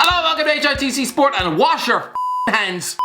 Hello, welcome to HITC Sport and wash your hands.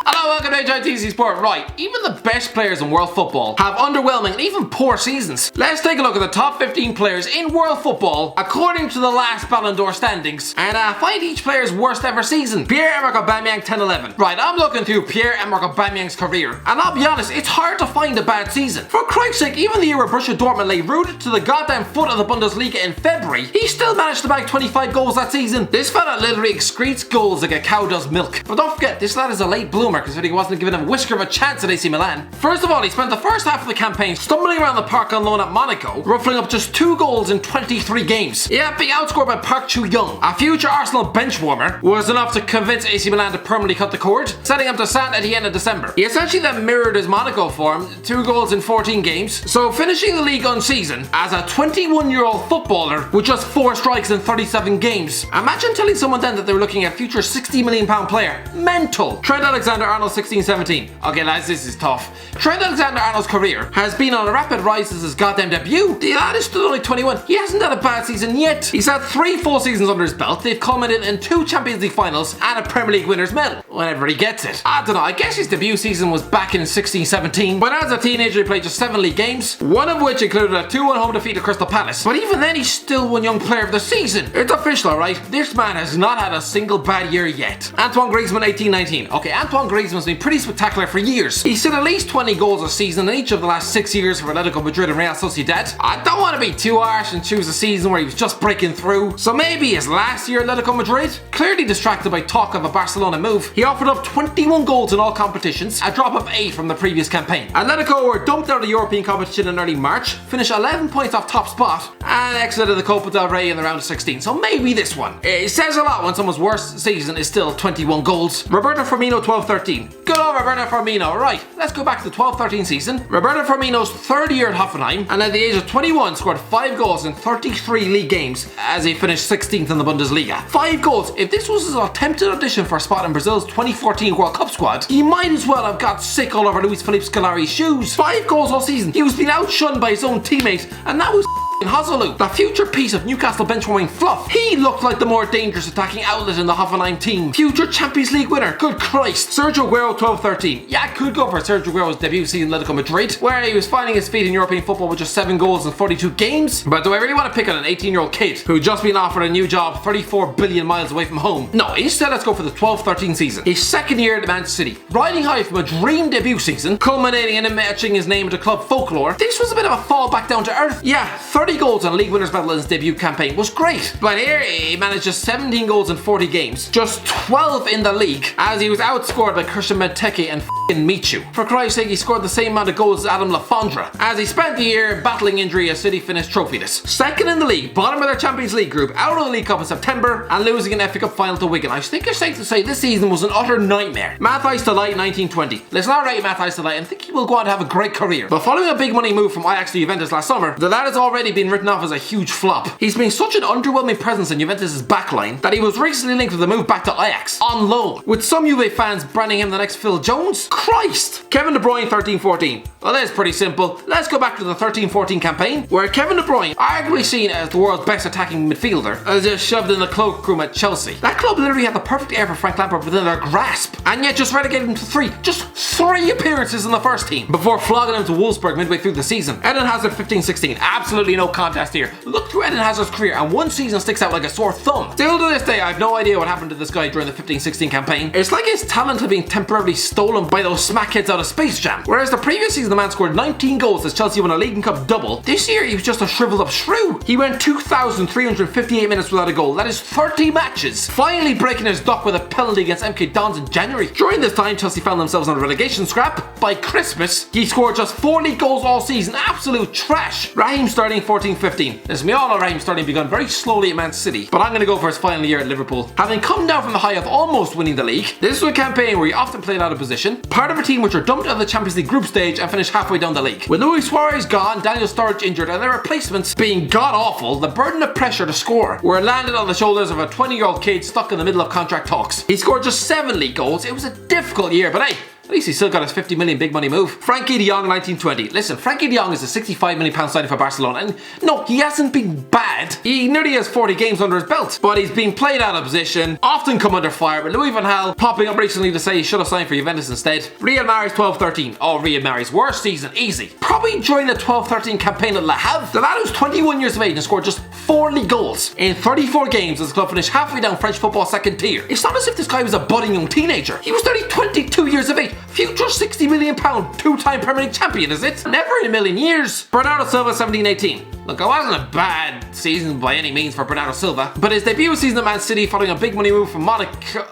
Hello, welcome to HITC Sport. Right, even the best players in world football have underwhelming and even poor seasons. Let's take a look at the top 15 players in world football according to the last Ballon d'Or standings and find each player's worst ever season. Pierre-Emerick Aubameyang 10-11. Right, I'm looking through Pierre-Emerick Aubameyang's career and I'll be honest, it's hard to find a bad season. For Christ's sake, even the year where Borussia Dortmund lay rooted to the goddamn foot of the Bundesliga in February, he still managed to bag 25 goals that season. This fella literally excretes goals like a cow does milk. But don't forget, this lad is a late bloomer considering he wasn't given a whisker of a chance at AC Milan. First of all, he spent the first half of the campaign stumbling around the park on loan at Monaco, ruffling up just 2 goals in 23 games. Yeah, being outscored by Park Chu-young, a future Arsenal bench warmer, was enough to convince AC Milan to permanently cut the cord, sending him to Saint Etienne in December. He essentially then mirrored his Monaco form, 2 goals in 14 games, so finishing the league unseasoned as a 21-year-old footballer with just 4 strikes in 37 games. Imagine telling someone then that they were looking at a future £60 million player. Mental! Trent Alexander-Arnold 16-17. Okay lads, this is tough. Trent Alexander-Arnold's career has been on a rapid rise since his goddamn debut. The lad is still only 21. He hasn't had a bad season yet. He's had 3 full seasons under his belt. They've culminated in 2 Champions League finals and a Premier League winner's medal. Whenever he gets it. I don't know, I guess his debut season was back in 16-17, but as a teenager he played just 7 league games, one of which included a 2-1 home defeat at Crystal Palace. But even then he's still one young player of the season. It's official, alright? This man has not had a single bad year yet. Antoine Griezmann 18-19. Okay, Antoine Griezmann's been pretty spectacular for years. He's hit at least 20 goals a season in each of the last 6 years for Atletico Madrid and Real Sociedad. I don't want to be too harsh and choose a season where he was just breaking through, so maybe his last year at Atletico Madrid? Clearly distracted by talk of a Barcelona move, he offered up 21 goals in all competitions, a drop of 8 from the previous campaign. Atletico were dumped out of the European competition in early March, finished 11 points off top spot, and exited the Copa del Rey in the round of 16, so maybe this one. It says a lot when someone's worst season is still 21 goals. Roberto Firmino 12-13. Good old Roberto Firmino. Right, let's go back to the 12-13 season. Roberto Firmino's 3rd year at Hoffenheim, and at the age of 21 scored 5 goals in 33 league games as he finished 16th in the Bundesliga. 5 goals. If this was his attempted audition for a spot in Brazil's 2014 World Cup squad, he might as well have got sick all over Luis Felipe Scolari's shoes. 5 goals all season. He was being outshunned by his own teammate, and that was Hazelu, the future piece of Newcastle benchwarming fluff. He looked like the more dangerous attacking outlet in the Hoffenheim team. Future Champions League winner, good Christ. Sergio Aguero 12-13. Yeah, I could go for Sergio Aguero's debut season in Atletico Madrid, where he was finding his feet in European football with just 7 goals in 42 games. But do I really want to pick on an 18-year-old kid who just been offered a new job 34 billion miles away from home? No, instead let's go for the 12-13 season. His 2nd year at Manchester City, riding high from a dream debut season, culminating in him etching his name into club folklore. This was a bit of a fall back down to earth. Yeah, 30 goals on league winners medal in his debut campaign was great, but here he managed just 17 goals in 40 games, just 12 in the league, as he was outscored by Christian Benteke and Michu. For Christ's sake, he scored the same amount of goals as Adam Lafondra, as he spent the year battling injury as City finished trophyless. 2nd in the league, bottom of their Champions League group, out of the League Cup in September, and losing an FA Cup final to Wigan. I think it's safe to say this season was an utter nightmare. Matthijs de Ligt 19-20. Let's not rate Matthijs de Ligt and think he will go on to have a great career. But following a big money move from Ajax to Juventus last summer, the lad has already been written off as a huge flop. He's been such an underwhelming presence in Juventus' backline that he was recently linked with a move back to Ajax on loan, with some Juve fans branding him the next Phil Jones. Christ! Kevin De Bruyne 13-14. Well, that's pretty simple. Let's go back to the 13-14 campaign, where Kevin De Bruyne, arguably seen as the world's best attacking midfielder, is just shoved in the cloakroom at Chelsea. That club literally had the perfect air for Frank Lampard within their grasp, and yet just relegated him to just 3 appearances in the first team, before flogging him to Wolfsburg midway through the season. Eden Hazard 15-16. Absolutely no contest here. Look through Eden Hazard's career, and one season sticks out like a sore thumb. Still to this day, I have no idea what happened to this guy during the 15-16 campaign. It's like his talent had been temporarily stolen by those smackheads out of Space Jam. Whereas the previous season the man scored 19 goals as Chelsea won a League and Cup double, this year he was just a shriveled up shrew. He went 2,358 minutes without a goal. That is 30 matches. Finally breaking his duck with a penalty against MK Dons in January. During this time, Chelsea found themselves on a relegation scrap. By Christmas, he scored just 4 league goals all season. Absolute trash. Raheem Sterling 14-15. Listen, we all know Raheem Sterling begun very slowly at Man City, but I'm going to go for his final year at Liverpool. Having come down from the high of almost winning the league, this was a campaign where he often played out of position, part of a team which were dumped out of the Champions League group stage and finished halfway down the league. With Luis Suarez gone, Daniel Sturridge injured, and their replacements being god-awful, the burden of pressure to score were landed on the shoulders of a 20-year-old kid stuck in the middle of contract talks. He scored just 7 league goals. It was a difficult year, but hey, At least he's still got his 50 million big money move. Frankie de Jong, 1920. Listen, Frankie de Jong is a 65 million pound signing for Barcelona, and no, he hasn't been bad. He nearly has 40 games under his belt, but he's been played out of position, often come under fire, with Louis van Gaal popping up recently to say he should have signed for Juventus instead. Riyad Mahrez, 12-13. Oh, Riyad Mahrez, worst season, easy. Probably during the 12-13 campaign at Le Havre. The lad who's 21 years of age and scored just 4 league goals in 34 games as the club finished halfway down French football second tier. It's not as if this guy was a budding young teenager. He was 22 years of age. Future 60 million pound two-time Premier League champion, is it? Never in a million years. Bernardo Silva, 17-18. Look, it wasn't a bad season by any means for Bernardo Silva, but his debut season at Man City following a big money move from Monaco.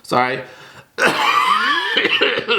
Sorry.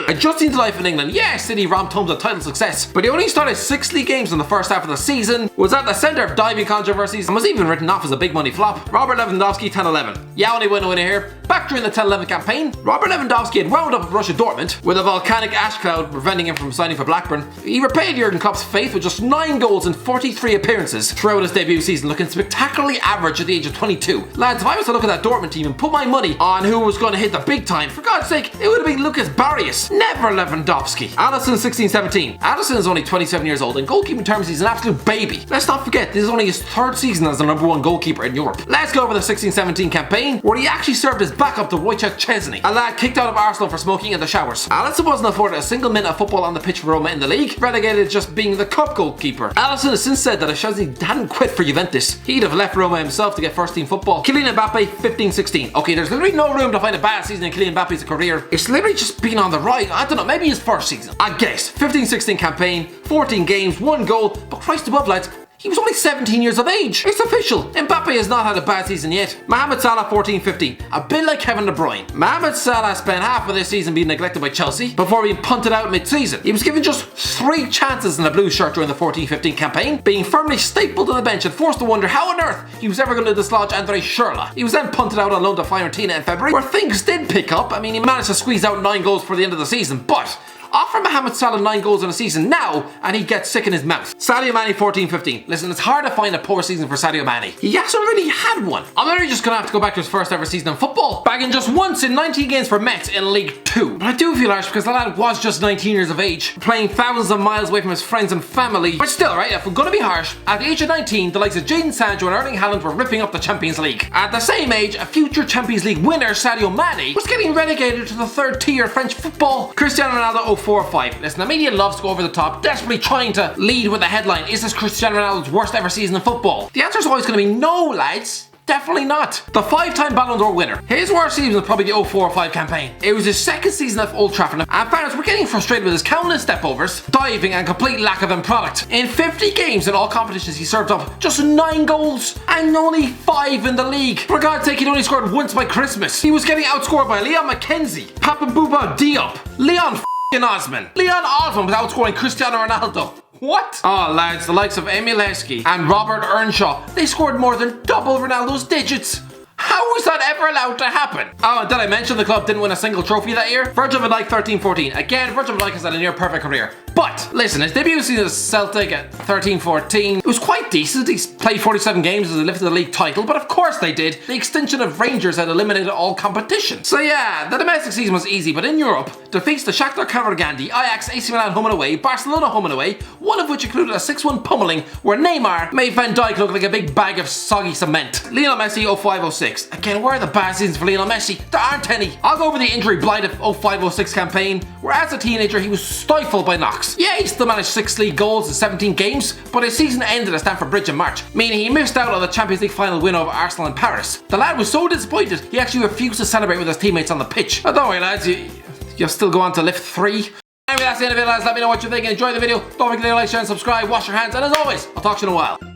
Adjusting to life in England, yeah, City romped home to title success, but he only started 6 league games in the first half of the season, was at the centre of diving controversies, and was even written off as a big money flop. Robert Lewandowski, 10-11. Yeah, only winner here. Back during the 10-11 campaign, Robert Lewandowski had wound up at Borussia Dortmund, with a volcanic ash cloud preventing him from signing for Blackburn. He repaid Jurgen Klopp's faith with just 9 goals in 43 appearances throughout his debut season, looking spectacularly average at the age of 22. Lads, if I was to look at that Dortmund team and put my money on who was going to hit the big time, for God's sake, it would have been Lucas Barrios, never Lewandowski. Alisson, 16-17. Alisson is only 27 years old. In goalkeeping terms, he's an absolute baby. Let's not forget, this is only his 3rd season as the #1 goalkeeper in Europe. Let's go over the 16-17 campaign, where he actually served as backup to Wojciech Szczesny, a lad kicked out of Arsenal for smoking in the showers. Alisson wasn't afforded a single minute of football on the pitch for Roma in the league, relegated to just being the cup goalkeeper. Alisson has since said that if Szczesny hadn't quit for Juventus, he'd have left Roma himself to get first team football. Kylian Mbappe, 15-16. Okay, there's literally no room to find a bad season in Kylian Mbappe's career. It's literally just been on the rise. I don't know, maybe his first season. I guess. 15-16 campaign, 14 games, 1 goal, but Christ above, lads, he was only 17 years of age. It's official. Mbappe has not had a bad season yet. Mohamed Salah, 14-15. A bit like Kevin De Bruyne. Mohamed Salah spent half of this season being neglected by Chelsea before being punted out mid-season. He was given just 3 chances in the blue shirt during the 14-15 campaign, being firmly stapled to the bench and forced to wonder how on earth he was ever going to dislodge Andre Schürrle. He was then punted out on loan to Fiorentina in February, where things did pick up. I mean, he managed to squeeze out 9 goals for the end of the season, but offer Mohamed Salah 9 goals in a season now and he'd get sick in his mouth. Sadio Mane, 14-15. Listen, it's hard to find a poor season for Sadio Mane. He hasn't really had one. I'm literally just gonna have to go back to his first ever season in football, bagging just once in 19 games for Metz in League 2. But I do feel harsh because the lad was just 19 years of age, playing thousands of miles away from his friends and family. But still, right, if we're gonna be harsh, at the age of 19, the likes of Jadon Sancho and Erling Haaland were ripping up the Champions League. At the same age, a future Champions League winner, Sadio Mane, was getting relegated to the 3rd tier French football. Cristiano Ronaldo, 04-5. Listen, the media loves to go over the top, desperately trying to lead with a headline, is this Cristiano Ronaldo's worst ever season in football? The answer is always going to be no, lads. Definitely not. The 5-time Ballon d'Or winner. His worst season was probably the 04-05 campaign. It was his 2nd season at Old Trafford, and fans were getting frustrated with his countless stepovers, diving, and complete lack of end product. In 50 games in all competitions, he served up just 9 goals and only 5 in the league. For God's sake, he'd only scored once by Christmas. He was getting outscored by Leon McKenzie, Papa Bouba Diop, Leon Osman. Leon Osman was outscoring Cristiano Ronaldo. What? Oh, lads, the likes of Emil Heskey and Robert Earnshaw, they scored more than double Ronaldo's digits. How was that ever allowed to happen? Oh, and did I mention the club didn't win a single trophy that year? Virgil van Dijk, 13-14. Again, Virgil van Dijk has had a near perfect career. But, listen, his debut season as Celtic at 13-14, it was quite decent. He played 47 games as they lifted the league title, but of course they did. The extension of Rangers had eliminated all competition. So yeah, the domestic season was easy, but in Europe, defeats the Shakhtar Cavalcanti, Ajax, AC Milan home and away, Barcelona home and away, one of which included a 6-1 pummeling where Neymar made Van Dijk look like a big bag of soggy cement. Lionel Messi, 05-06. Again, where are the bad seasons for Lionel Messi? There aren't any. I'll go over the injury blight of 05-06 campaign, where as a teenager he was stifled by knocks. Yeah, he still managed 6 league goals in 17 games, but his season ended at Stamford Bridge in March, meaning he missed out on the Champions League final win over Arsenal in Paris. The lad was so disappointed, he actually refused to celebrate with his teammates on the pitch. But don't worry, lads, you'll still go on to lift 3. Anyway, that's the end of it, lads. Let me know what you think and enjoy the video. Don't forget to like, share, and subscribe. Wash your hands, and as always, I'll talk to you in a while.